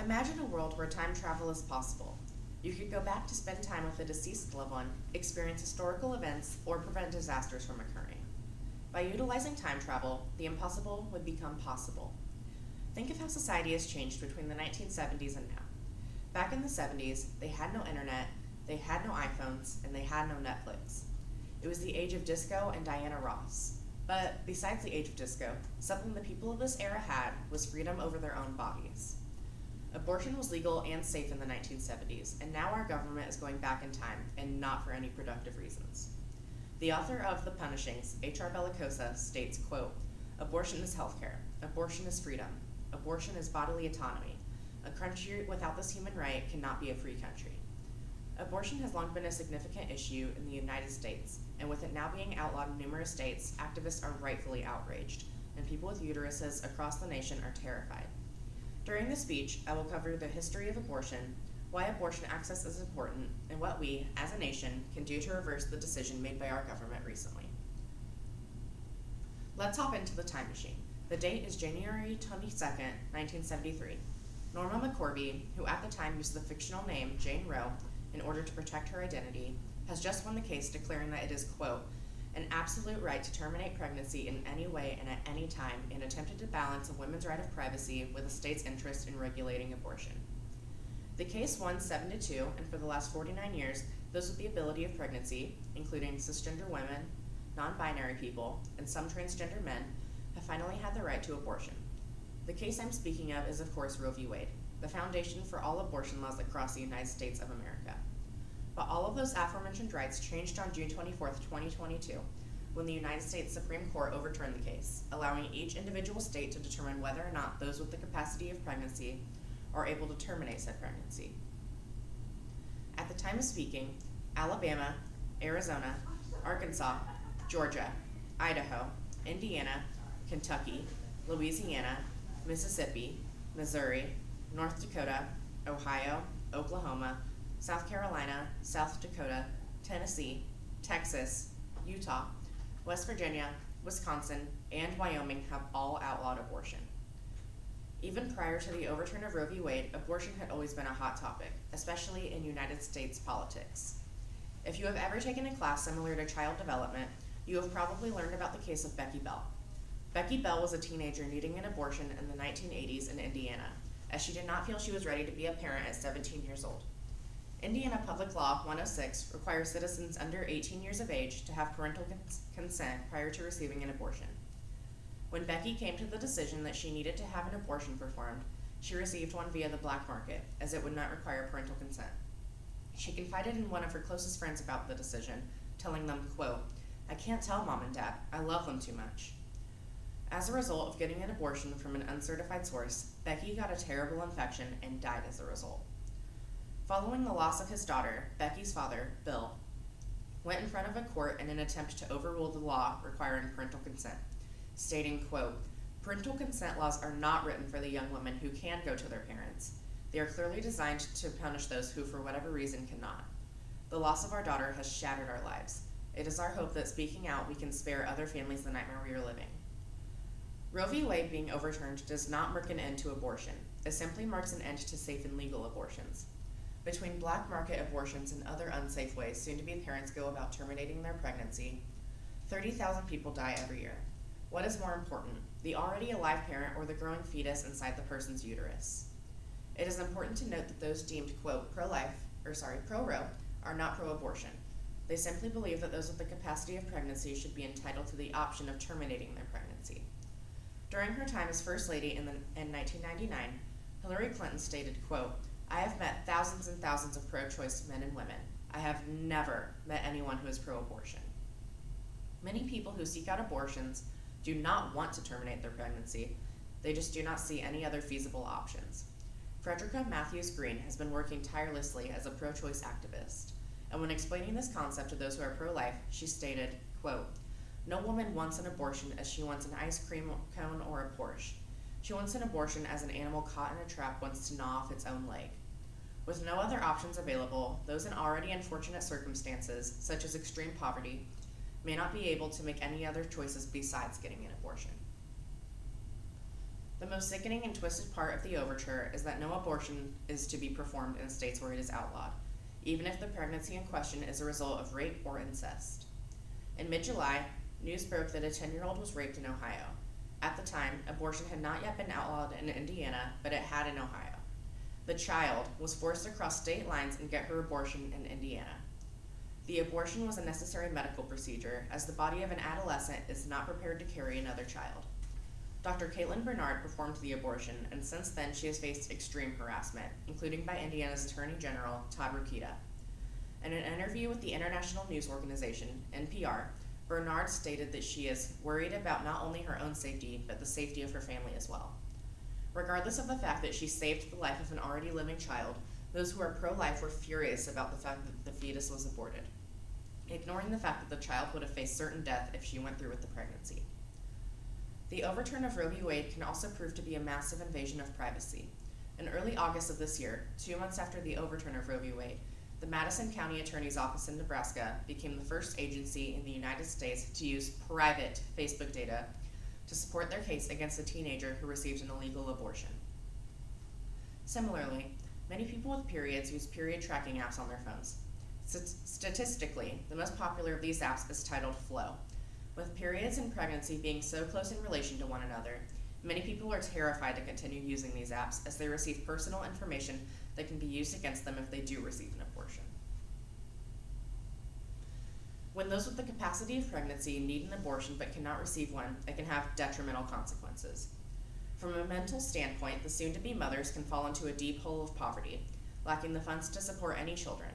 Imagine a world where time travel is possible. You could go back to spend time with a deceased loved one, experience historical events, or prevent disasters from occurring. By utilizing time travel, the impossible would become possible. Think of how society has changed between the 1970s and now. Back in the 70s, they had no internet, they had no iPhones, and they had no Netflix. It was the age of disco and Diana Ross. But besides the age of disco, something the people of this era had was freedom over their own bodies. Abortion was legal and safe in the 1970s, and now our government is going back in time, and not for any productive reasons. The author of The Punishings, H.R. Bellicosa, states, quote, "Abortion is healthcare. Abortion is freedom. Abortion is bodily autonomy. A country without this human right cannot be a free country." Abortion has long been a significant issue in the United States, and with it now being outlawed in numerous states, activists are rightfully outraged, and people with uteruses across the nation are terrified. During this speech, I will cover the history of abortion, why abortion access is important, and what we, as a nation, can do to reverse the decision made by our government recently. Let's hop into the time machine. The date is January 22nd, 1973. Norma McCorvey, who at the time used the fictional name Jane Roe in order to protect her identity, has just won the case declaring that it is, quote, "an absolute right to terminate pregnancy in any way and at any time and attempted to balance a woman's right of privacy with the state's interest in regulating abortion." The case won 7-2, and for the last 49 years, those with the ability of pregnancy, including cisgender women, non-binary people, and some transgender men, have finally had the right to abortion. The case I'm speaking of is, of course, Roe v. Wade, the foundation for all abortion laws across the United States of America. But all of those aforementioned rights changed on June 24th, 2022, when the United States Supreme Court overturned the case, allowing each individual state to determine whether or not those with the capacity of pregnancy are able to terminate said pregnancy. At the time of speaking, Alabama, Arizona, Arkansas, Georgia, Idaho, Indiana, Kentucky, Louisiana, Mississippi, Missouri, North Dakota, Ohio, Oklahoma, South Carolina, South Dakota, Tennessee, Texas, Utah, West Virginia, Wisconsin, and Wyoming have all outlawed abortion. Even prior to the overturn of Roe v. Wade, abortion had always been a hot topic, especially in United States politics. If you have ever taken a class similar to child development, you have probably learned about the case of Becky Bell. Becky Bell was a teenager needing an abortion in the 1980s in Indiana, as she did not feel she was ready to be a parent at 17 years old. Indiana Public Law 106 requires citizens under 18 years of age to have parental consent prior to receiving an abortion. When Becky came to the decision that she needed to have an abortion performed, she received one via the black market, as it would not require parental consent. She confided in one of her closest friends about the decision, telling them, quote, "I can't tell Mom and Dad. I love them too much." As a result of getting an abortion from an uncertified source, Becky got a terrible infection and died as a result. Following the loss of his daughter, Becky's father, Bill, went in front of a court in an attempt to overrule the law requiring parental consent, stating, quote, "Parental consent laws are not written for the young women who can go to their parents. They are clearly designed to punish those who, for whatever reason, cannot. The loss of our daughter has shattered our lives. It is our hope that speaking out we can spare other families the nightmare we are living." Roe v. Wade being overturned does not mark an end to abortion. It simply marks an end to safe and legal abortions. Between black market abortions and other unsafe ways soon-to-be parents go about terminating their pregnancy, 30,000 people die every year. What is more important, the already alive parent or the growing fetus inside the person's uterus? It is important to note that those deemed, quote, pro-Roe are not pro-abortion. They simply believe that those with the capacity of pregnancy should be entitled to the option of terminating their pregnancy. During her time as First Lady in 1999, Hillary Clinton stated, quote, "I have met thousands and thousands of pro-choice men and women. I have never met anyone who is pro-abortion." Many people who seek out abortions do not want to terminate their pregnancy. They just do not see any other feasible options. Frederica Matthews Green has been working tirelessly as a pro-choice activist, and when explaining this concept to those who are pro-life, she stated, quote, "No woman wants an abortion as she wants an ice cream cone or a Porsche. She wants an abortion as an animal caught in a trap wants to gnaw off its own leg. With no other options available, those in already unfortunate circumstances, such as extreme poverty, may not be able to make any other choices besides getting an abortion." The most sickening and twisted part of the overture is that no abortion is to be performed in states where it is outlawed, even if the pregnancy in question is a result of rape or incest. In mid-July, news broke that a 10-year-old was raped in Ohio. At the time, abortion had not yet been outlawed in Indiana, but it had in Ohio. The child was forced to cross state lines and get her abortion in Indiana. The abortion was a necessary medical procedure, as the body of an adolescent is not prepared to carry another child. Dr. Caitlin Bernard performed the abortion, and since then she has faced extreme harassment, including by Indiana's Attorney General, Todd Rokita. In an interview with the international news organization, NPR, Bernard stated that she is worried about not only her own safety, but the safety of her family as well. Regardless of the fact that she saved the life of an already living child, those who are pro-life were furious about the fact that the fetus was aborted, ignoring the fact that the child would have faced certain death if she went through with the pregnancy. The overturn of Roe v. Wade can also prove to be a massive invasion of privacy. In early August of this year, 2 months after the overturn of Roe v. Wade, the Madison County Attorney's Office in Nebraska became the first agency in the United States to use private Facebook data to support their case against a teenager who received an illegal abortion. Similarly, many people with periods use period tracking apps on their phones. Statistically, the most popular of these apps is titled Flow. With periods and pregnancy being so close in relation to one another, many people are terrified to continue using these apps as they receive personal information that can be used against them if they do receive an abortion. When those with the capacity of pregnancy need an abortion but cannot receive one, it can have detrimental consequences. From a mental standpoint, the soon-to-be mothers can fall into a deep hole of poverty, lacking the funds to support any children.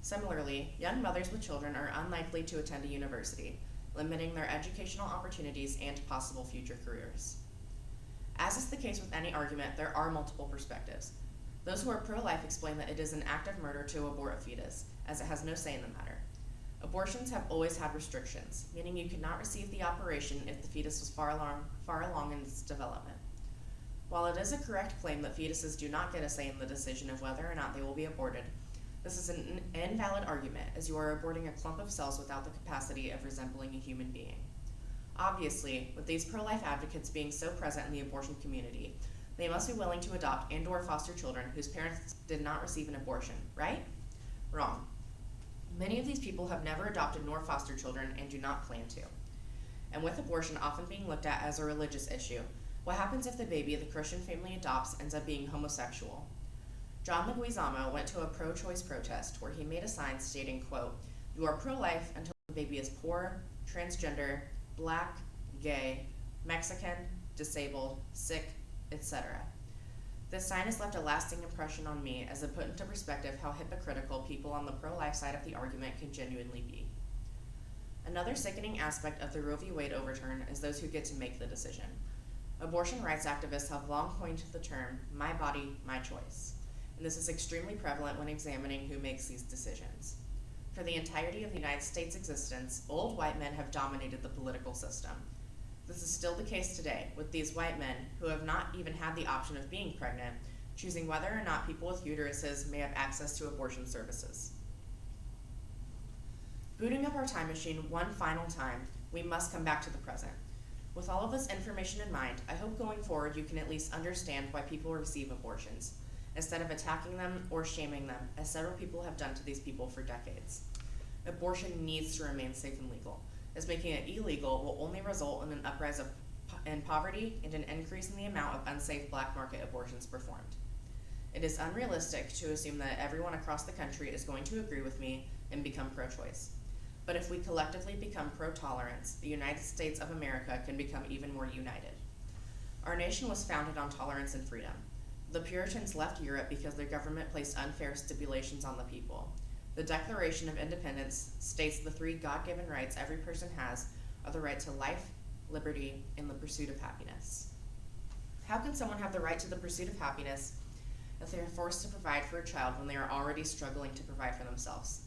Similarly, young mothers with children are unlikely to attend a university, limiting their educational opportunities and possible future careers. As is the case with any argument, there are multiple perspectives. Those who are pro-life explain that it is an act of murder to abort a fetus, as it has no say in the matter. Abortions have always had restrictions, meaning you could not receive the operation if the fetus was far along in its development. While it is a correct claim that fetuses do not get a say in the decision of whether or not they will be aborted, this is an invalid argument, as you are aborting a clump of cells without the capacity of resembling a human being. Obviously, with these pro-life advocates being so present in the abortion community, they must be willing to adopt and/or foster children whose parents did not receive an abortion, right? Wrong. Many of these people have never adopted nor fostered children and do not plan to. And with abortion often being looked at as a religious issue, what happens if the baby the Christian family adopts ends up being homosexual? John Leguizamo went to a pro-choice protest where he made a sign stating, quote, "You are pro-life until the baby is poor, transgender, black, gay, Mexican, disabled, sick, etc." This sign has left a lasting impression on me as it put into perspective how hypocritical people on the pro-life side of the argument can genuinely be. Another sickening aspect of the Roe v. Wade overturn is those who get to make the decision. Abortion rights activists have long coined the term, "my body, my choice," and this is extremely prevalent when examining who makes these decisions. For the entirety of the United States' existence, old white men have dominated the political system. This is still the case today, with these white men, who have not even had the option of being pregnant, choosing whether or not people with uteruses may have access to abortion services. Booting up our time machine one final time, we must come back to the present. With all of this information in mind, I hope going forward you can at least understand why people receive abortions, instead of attacking them or shaming them, as several people have done to these people for decades. Abortion needs to remain safe and legal, as making it illegal will only result in an uprise in poverty and an increase in the amount of unsafe black market abortions performed. It is unrealistic to assume that everyone across the country is going to agree with me and become pro-choice. But if we collectively become pro-tolerance, the United States of America can become even more united. Our nation was founded on tolerance and freedom. The Puritans left Europe because their government placed unfair stipulations on the people. The Declaration of Independence states the three God-given rights every person has are the right to life, liberty, and the pursuit of happiness. How can someone have the right to the pursuit of happiness if they are forced to provide for a child when they are already struggling to provide for themselves?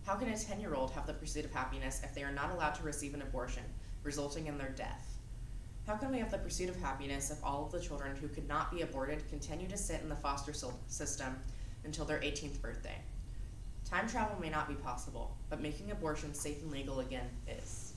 How can a 10-year-old have the pursuit of happiness if they are not allowed to receive an abortion, resulting in their death? How can we have the pursuit of happiness if all of the children who could not be aborted continue to sit in the foster system until their 18th birthday? Time travel may not be possible, but making abortion safe and legal again is.